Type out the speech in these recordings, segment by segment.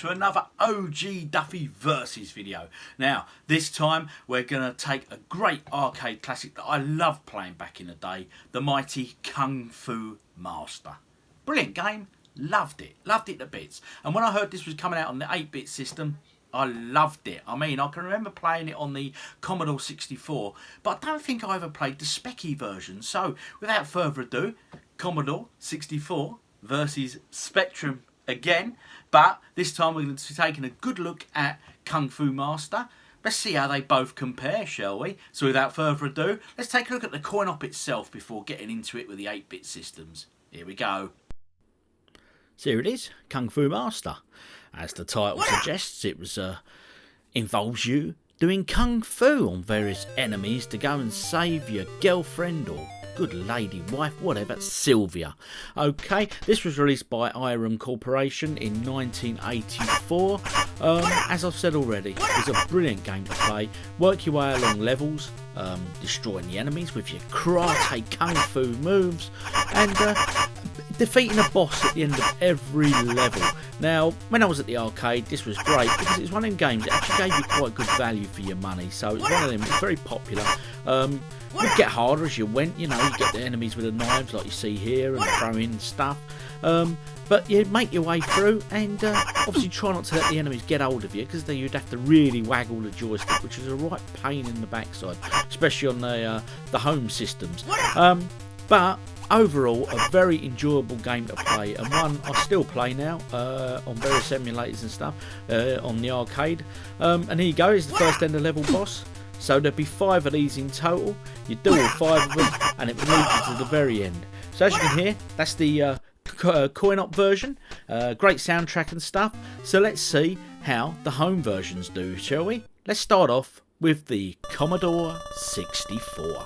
to another OGDuffy versus video. Now, this time we're going to take a great arcade classic that I loved playing back in the day, the mighty Kung Fu Master. Brilliant game, loved it to bits. And when I heard this was coming out on the 8-bit system, I loved it. I mean, I can remember playing it on the Commodore 64, but I don't think I ever played the Specky version. So, without further ado, Commodore 64 versus Spectrum again, but this time we're going to be taking a good look at Kung Fu Master. Let's see how they both compare, shall we? So without further ado, let's take a look at the coin-op itself before getting into it with the 8-bit systems. Here we go. So here it is, Kung Fu Master. As the title suggests, it involves you doing Kung Fu on various enemies to go and save your girlfriend or good lady, wife, whatever, Sylvia. Okay, this was released by Irem Corporation in 1984. As I've said already, it's a brilliant game to play. Work your way along levels, destroying the enemies with your karate kung fu moves, and defeating a boss at the end of every level. Now, when I was at the arcade, this was great because it was one of them games that actually gave you quite good value for your money. So it's one of them, it's very popular. It would get harder as you went, you know, you get the enemies with the knives like you see here and throw in stuff. But you make your way through and obviously try not to let the enemies get hold of you, because then you'd have to really waggle the joystick, which is a right pain in the backside, especially on the home systems. But overall, a very enjoyable game to play, and one I still play now on various emulators and stuff on the arcade. And here you go, here's the first end of level boss. So there'll be 5 of these in total. You do all 5 of them and it will lead you to the very end. So as you can hear, that's the coin-op version. Great soundtrack and stuff. So let's see how the home versions do, shall we? Let's start off with the Commodore 64.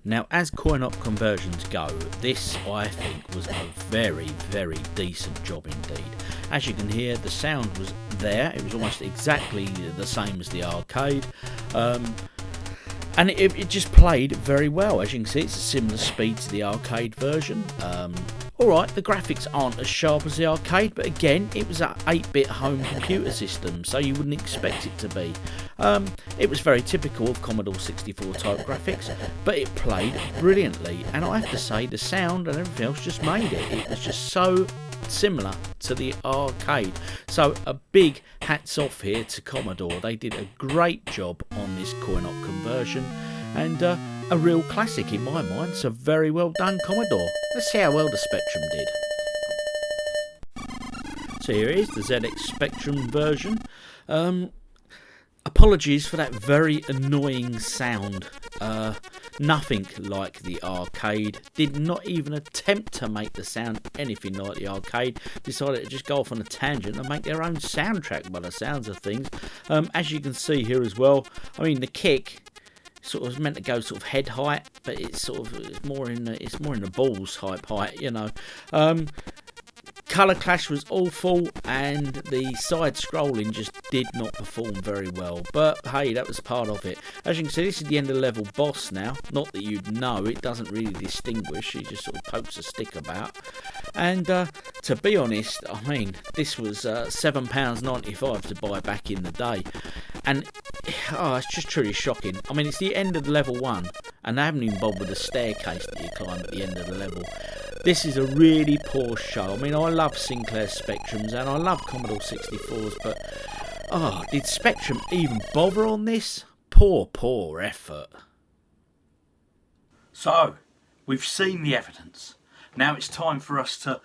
Now, as coin-op conversions go, this, I think, was a very, very decent job indeed. As you can hear, the sound was there. It was almost exactly the same as the arcade. And it just played very well. As you can see, it's a similar speed to the arcade version. Alright, the graphics aren't as sharp as the arcade, but again, it was an 8-bit home computer system, so you wouldn't expect it to be. It was very typical of Commodore 64 type graphics, but it played brilliantly, and I have to say the sound and everything else just made it. It was just so similar to the arcade. So a big hats off here to Commodore. They did a great job on this coin-op conversion, and a real classic in my mind, so very well done Commodore. Let's see how well the Spectrum did. So here is the ZX Spectrum version. Apologies for that very annoying sound. Nothing like the arcade. Did not even attempt to make the sound anything like the arcade. Decided to just go off on a tangent and make their own soundtrack by the sounds of things. As you can see here as well, I mean the kick sort of meant to go sort of head height, but it's more in the balls type height, you know. Colour clash was awful, and the side scrolling just did not perform very well, but hey, that was part of it. As you can see, this is the end of level boss now. Not that you'd know, it doesn't really distinguish, he just sort of pokes a stick about. And to be honest, I mean, this was £7.95 to buy back in the day, and it's just truly shocking. I mean, it's the end of level 1, and they haven't even bothered with the staircase that you climb at the end of the level. This is a really poor show. I mean, I love Sinclair Spectrums and I love Commodore 64s, but did Spectrum even bother on this? Poor effort. So, we've seen the evidence. Now it's time for us to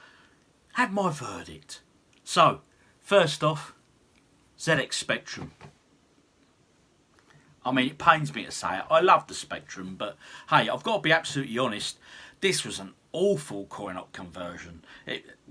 have my verdict. So, first off, ZX Spectrum. I mean, it pains me to say it. I love the Spectrum, but hey, I've got to be absolutely honest. This was an awful coin-op conversion.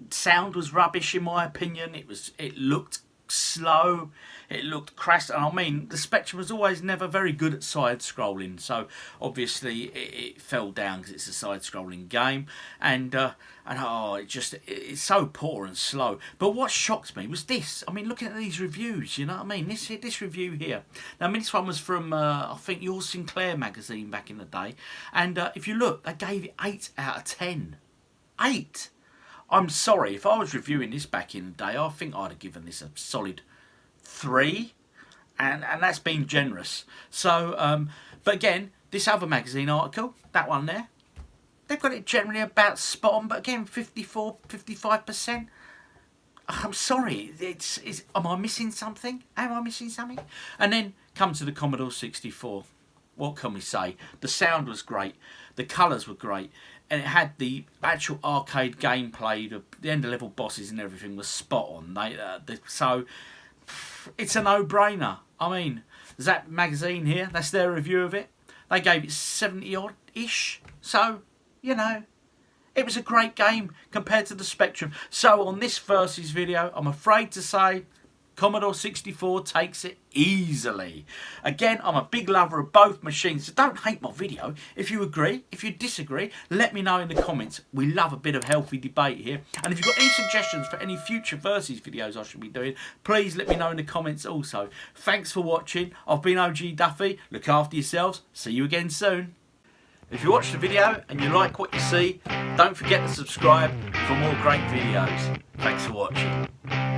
Sound was rubbish in my opinion. It looked slow, it looked crass, and I mean the Spectrum was always never very good at side scrolling, so obviously it fell down because it's a side scrolling game, and it's so poor and slow. But what shocked me was this. I mean, looking at these reviews, you know what I mean, this review here. Now, I mean, this one was from I think your Sinclair magazine back in the day, and if you look, they gave it 8 out of 10. 8. I'm sorry, if I was reviewing this back in the day, I think I'd have given this a solid 3. And that's been generous. So, but again, this other magazine article, that one there, they've got it generally about spot on, but again, 54, 55%. I'm sorry, am I missing something? Am I missing something? And then come to the Commodore 64. What can we say? The sound was great, the colours were great, and it had the actual arcade gameplay, the end of level bosses and everything was spot on. So it's a no-brainer. I mean, Zap Magazine here, that's their review of it. They gave it 70 odd-ish. So, you know, it was a great game compared to the Spectrum. So on this Versus video, I'm afraid to say Commodore 64 takes it easily. Again, I'm a big lover of both machines, so don't hate my video. If you agree, if you disagree, let me know in the comments. We love a bit of healthy debate here. And if you've got any suggestions for any future Versus videos I should be doing, please let me know in the comments also. Thanks for watching. I've been OGDuffy. Look after yourselves. See you again soon. If you watched the video and you like what you see, don't forget to subscribe for more great videos. Thanks for watching.